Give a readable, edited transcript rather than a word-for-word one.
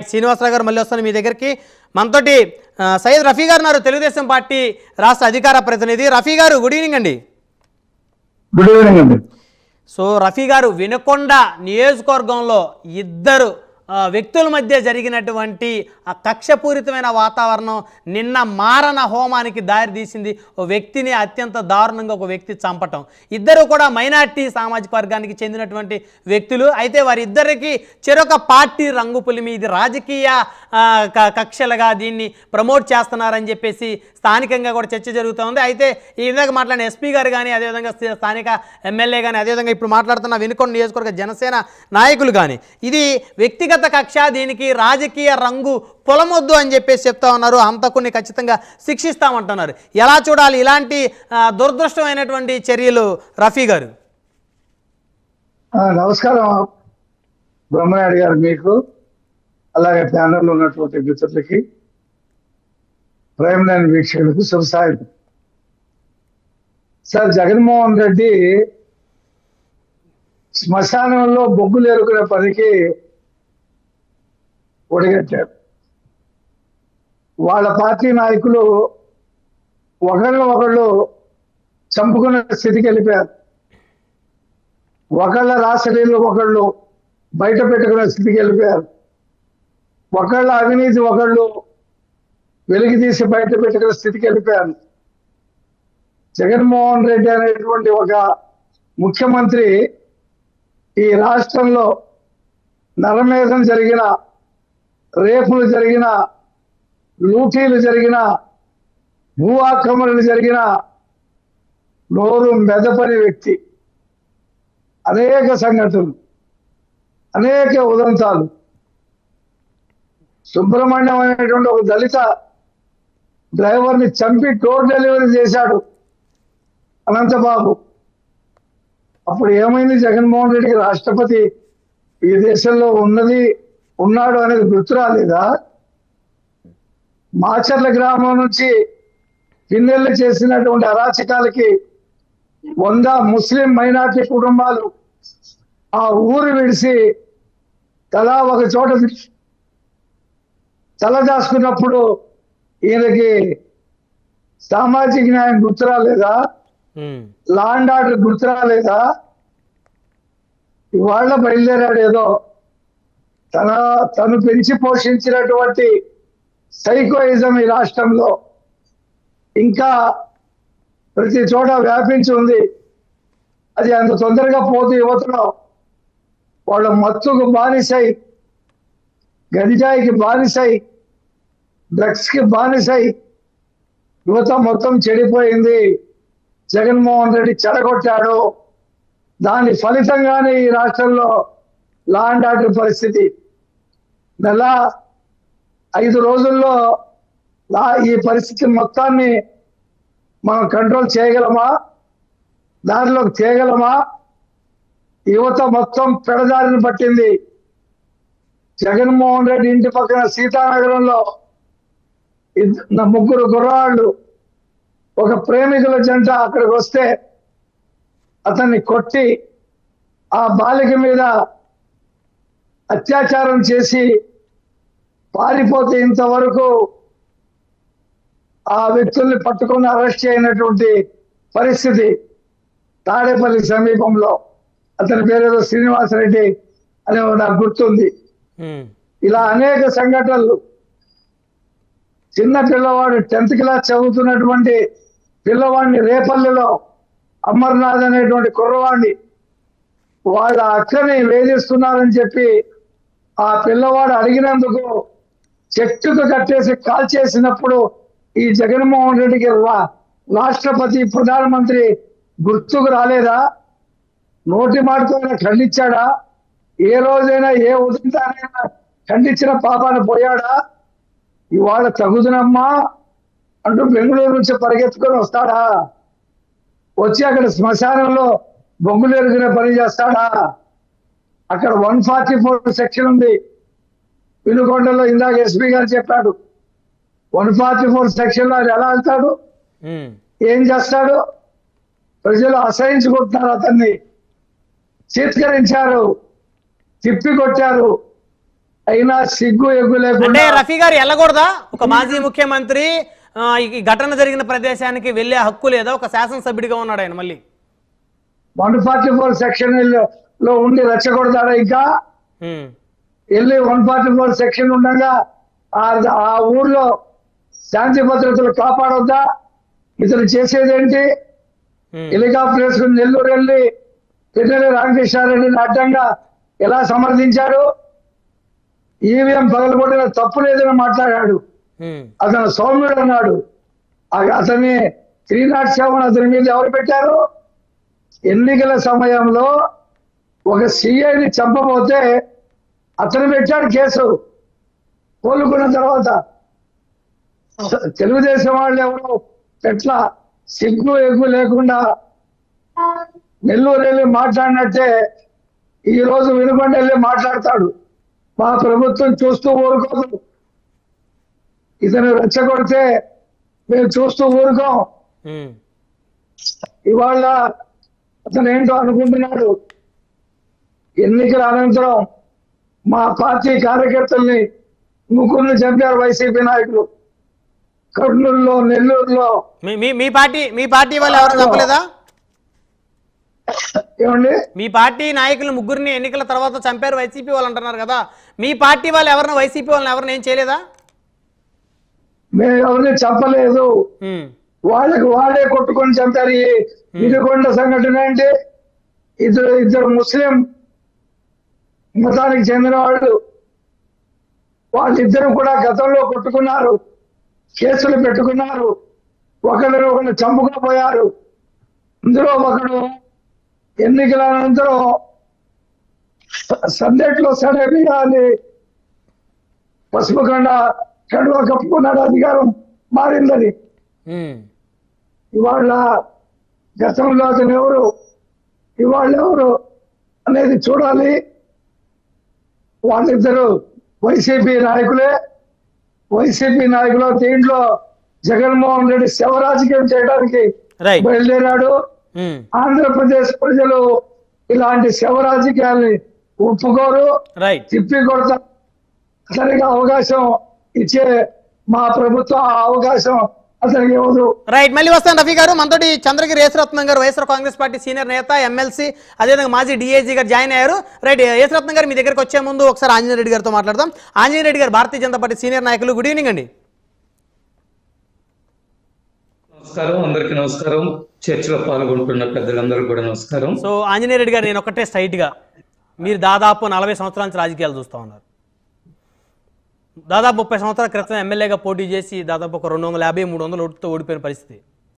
శ్రీనివాసరావు గారు మళ్ళీ వస్తాను మీ దగ్గరికి. మనతోటి సయ్యద్ రఫీ గారు ఉన్నారు, తెలుగుదేశం పార్టీ రాష్ట్ర అధికార ప్రతినిధి. రఫీ గారు గుడ్ ఈవినింగ్ అండి. గుడ్ ఈవినింగ్ అండి. సో రఫీ గారు, వినుకొండ నియోజకవర్గంలో ఇద్దరు వ్యక్తుల మధ్య జరిగినటువంటి ఆ కక్షపూరితమైన వాతావరణం నిన్న మారణ హోమానికి దారితీసింది. ఓ వ్యక్తిని అత్యంత దారుణంగా ఒక వ్యక్తి చంపటం. ఇద్దరు కూడా మైనార్టీ సామాజిక వర్గానికి చెందినటువంటి వ్యక్తులు. అయితే వారిద్దరికి చెరొక పార్టీ రంగు పులిమి, ఇది రాజకీయ కక్షలుగా దీన్ని ప్రమోట్ చేస్తున్నారని చెప్పేసి స్థానికంగా కూడా చర్చ జరుగుతూ ఉంది. అయితే ఈ విధంగా మాట్లాడిన ఎస్పీ గారు కానీ, అదేవిధంగా స్థానిక ఎమ్మెల్యే కానీ, అదేవిధంగా ఇప్పుడు మాట్లాడుతున్న వినుకొండ నియోజకవర్గ జనసేన నాయకులు కానీ, ఇది వ్యక్తిగత కక్ష, దీనికి రాజకీయ రంగు పొలమొద్దు అని చెప్పేసి చెప్తా ఉన్నారు. హంతకుని ఖచ్చితంగా శిక్షిస్తామంటున్నారు. ఎలా చూడాలి ఇలాంటి దురదృష్టమైనటువంటి చర్యలు రఫీ గారు? నమస్కారం బ్రహ్మనాయుడు గారు, మీకు అలాగే ప్యానల్లో ఉన్నటువంటి మిత్రులకి, ప్రైమ్ లైన్ వీక్షకులకు శుభసాయం. సార్, జగన్మోహన్ రెడ్డి శ్మశానంలో బొగ్గులు ఎరుకునే పనికి ఒడిగట్టారు. వాళ్ళ పార్టీ నాయకులు ఒకళ్ళు చంపుకునే స్థితికి వెళ్ళిపోయారు. ఒకళ్ళ రాసలీలు ఒకళ్ళు బయట పెట్టుకునే స్థితికి వెళ్ళిపోయారు. ఒకళ్ళ అవినీతి ఒకళ్ళు వెలికి తీసి బయట పెట్టుకునే స్థితికి వెళ్ళిపోయారు. జగన్మోహన్ రెడ్డి అనేటువంటి ఒక ముఖ్యమంత్రి ఈ రాష్ట్రంలో నరమేధం జరిగిన, రేపులు జరిగిన, లూటీలు జరిగిన, భూ ఆక్రమణలు జరిగిన నోరు మెదపని వ్యక్తి. అనేక సంఘటనలు, అనేక ఉదంతాలు. సుబ్రహ్మణ్యం అనేటువంటి ఒక దళిత డ్రైవర్ని చంపి డోర్ డెలివరీ చేశాడు అనంతబాబు. అప్పుడు ఏమైంది? జగన్మోహన్ రెడ్డికి రాష్ట్రపతి ఈ దేశంలో ఉన్నాడు అనేది గుర్తు రాలేదా? మాచర్ల గ్రామం నుంచి పిన్నెళ్ళు చేసినటువంటి అరాచకాలకి 100 ముస్లిం మైనార్టీ కుటుంబాలు ఆ ఊరు విడిసి తలా ఒక చోట తలదాచుకున్నప్పుడు ఈయనకి సామాజిక న్యాయం గుర్తు రాలేదా? లా అండ్ ఆర్డర్ గుర్తు రాలేదా? ఇవాళ బయలుదేరాడు ఏదో తను పెంచి పోషించినటువంటి సైకోయిజం ఈ రాష్ట్రంలో ఇంకా ప్రతి చోట వ్యాపించి ఉంది. అది అంత తొందరగా పోతూ యువతలో వాళ్ళ మత్తుకు బానిసై, గంజాయికి బానిసై, డ్రగ్స్కి బానిసై యువత మొత్తం చెడిపోయింది. జగన్మోహన్ రెడ్డి చెడగొట్టాడు. దాని ఫలితంగానే ఈ రాష్ట్రంలో లా అండ్ ఆర్డర్ పరిస్థితి. నెల 5 రోజుల్లో ఈ పరిస్థితి మొత్తాన్ని మనం కంట్రోల్ చేయగలమా? దారిలోకి తేగలమా? యువత మొత్తం పెడదారిని పట్టింది. జగన్మోహన్ రెడ్డి ఇంటి పక్కన సీతానగరంలో 3 కుర్రాళ్ళు, ఒక ప్రేమికుల జంట అక్కడికి వస్తే అతన్ని కొట్టి ఆ బాలిక మీద అత్యాచారం చేసి పారిపోతే ఇంతవరకు ఆ వ్యక్తుల్ని పట్టుకొని అరెస్ట్ చేయనటువంటి పరిస్థితి. తాడేపల్లి సమీపంలో అతని పేరేదో శ్రీనివాసరెడ్డి అనే నాకు గుర్తుంది. ఇలా అనేక సంఘటనలు. చిన్న పిల్లవాడు 10th క్లాస్ చదువుతున్నటువంటి పిల్లవాడిని రేపల్లిలో అమర్నాథ్ అనేటువంటి కుర్రవాడిని వాళ్ళ అక్కని వేధిస్తున్నారని చెప్పి ఆ పిల్లవాడు అడిగినందుకు చెట్టుకు కట్టేసి కాల్చేసినప్పుడు ఈ జగన్మోహన్ రెడ్డికి రాష్ట్రపతి, ప్రధానమంత్రి గుర్తుకు రాలేదా? నోటి మాటతో ఖండించాడా? ఏ రోజైనా ఏ ఉదంతానైనా ఖండించిన పాపాన పోయాడా? ఇవాళ తగుదనమ్మా అంటూ బెంగళూరు నుంచి పరిగెత్తుకొని వస్తాడా? వచ్చి అక్కడ శ్మశానంలో బొగ్గులు ఎరుగునే పని చేస్తాడా? అక్కడ 144 సెక్షన్ ఉంది. వినుకొండలో ఇందాక ఎస్పీ గారు చెప్పాడు. 144 సెక్షన్ లో ఎలా వెళ్తాడు? ఏం చేస్తాడు? ప్రజలు అసహించుకుంటున్నారు. అతన్ని చీత్కరించారు, తిప్పి కొట్టారు. అయినా సిగ్గు ఎగ్గు అంటే లేకుండా రఫీ గారు వెళ్ళకూడదా? ఒక మాజీ ముఖ్యమంత్రి ఈ ఘటన జరిగిన ప్రదేశానికి వెళ్ళే హక్కు లేదా? ఒక శాసనసభ్యుడిగా ఉన్నాడు ఆయన మళ్ళీ. 144 సెక్షన్ లో ఉండి రెచ్చగొడతాడా? ఇంకా ఉమ్, వెళ్ళి 144 సెక్షన్ ఉండగా ఆ ఊర్లో శాంతి భద్రతలు కాపాడొద్దా? ఇతను చేసేదేంటి? ఉమ్, హెలికాప్టర్ వేసుకుని నెల్లూరు వెళ్ళి పిన్నెల్లి రామకృష్ణారెడ్డిని అడ్డంగా ఎలా సమర్థించాడు? ఈవీఎం పగలగొట్టిన తప్పు లేదని మాట్లాడాడు. ఉమ్, అతను సౌమ్యుడు అన్నాడు. అతన్ని 307 అతని మీద ఎవరు పెట్టారు? ఎన్నికల సమయంలో ఒక సిఐని చంపబోతే అతను పెట్టాడు కేసు. కోలుకున్న తర్వాత తెలుగుదేశం వాళ్ళు ఎవరు ఎట్లా సిగ్గు ఎగ్గు లేకుండా నెల్లూరు వెళ్ళి మాట్లాడినట్టే ఈ రోజు వినుకొండ వెళ్ళి మాట్లాడతాడు. మా ప్రభుత్వం చూస్తూ ఊరుకోదు. ఇతను రెచ్చగొడితే మేము చూస్తూ ఊరుకోం. ఉమ్. ఇవాళ అతను ఏంటో అనుకుంటున్నాడు. ఎన్నికల అనంతరం మా పార్టీ కార్యకర్తల్ని ముగ్గురిని చంపారు వైసీపీ నాయకులు. కర్నూలులో, నెల్లూరులో. మీ పార్టీ వాళ్ళు ఎవరు చంపలేదా? ఏమండి? మీ పార్టీ నాయకులు ముగ్గురిని ఎన్నికల తర్వాత చంపారు వైసీపీ వాళ్ళు అంటున్నారు కదా. మీ పార్టీ వాళ్ళు ఎవరిని, వైసీపీ వాళ్ళని ఎవరిని ఏం చేయలేదా? మేము ఎవరిని చంపలేదు. ఉమ్, వాళ్ళకి వాళ్ళే కొట్టుకొని చంపారు. ఈ వినుకొండ సంఘటన అంటే ఇద్దరు ముస్లిం మతానికి చెందిన వాళ్ళిద్దరూ కూడా గతంలో కొట్టుకున్నారు, కేసులు పెట్టుకున్నారు, ఒకరిని చంపుకోపోయారు. ఇందులో ఒకడు ఎన్నికల అనంతరం సందేట్లో సడేమిగా అని పసుపుకొండ కడువ కప్పుకున్నాడు. అధికారం మారిందని. ఉమ్, ఇవాళ గతంలో అతను ఎవరు, ఇవాళ ఎవరు అనేది చూడాలి. వాళ్ళిద్దరు వైసీపీ నాయకులే. వైసీపీ నాయకులు దీంట్లో జగన్మోహన్ రెడ్డి శవ రాజకీయం చేయడానికి రైట్. బయలుదేరాడు. ఉమ్, ఆంధ్రప్రదేశ్ ప్రజలు ఇలాంటి శవ రాజకీయాల్ని ఒప్పుకోరు. రైట్. తిప్పి కొడతా అతనికి అవకాశం ఇచ్చే మా ప్రభుత్వం ఆ అవకాశం అతనికి ఇవ్వదు. రైట్. మళ్ళీ వస్తాను రఫీ గారు. మనతోటి చంద్రగిరి యేసరత్నం గారు, వైఎస్ఆర్ కాంగ్రెస్ పార్టీ సీనియర్ నేత, ఎమ్మెల్సీ, అదేవిధంగా మాజీ డిఐజీ గారు జాయిన్ అయ్యారు. రైట్. యేసరత్నం గారు, మీ దగ్గరకు వచ్చే ముందు ఒకసారి ఆంజనేయ రెడ్డి గారితో మాట్లాడదాం. ఆంజనేయ రెడ్డి గారు భారతీయ జనతా పార్టీ సీనియర్ నాయకులు. గుడ్ ఈవినింగ్ అండి. నమస్కారం, అందరికీ నమస్కారం. చర్చలో పాల్గొంటున్న పెద్దలందరూ కూడా నమస్కారం. సో ఆంజనేయ రెడ్డి గారు, నేను ఒకటే స్ట్రైట్గా, మీరు దాదాపు 40 సంవత్సరాల నుంచి రాజకీయాలు చూస్తూ ఉన్నారు. దాదాపు 30 సంవత్సరాల క్రితం ఎమ్మెల్యేగా పోటీ చేసి దాదాపు ఒక 250-300 ఓటుతో ఓడిపోయిన పరిస్థితి.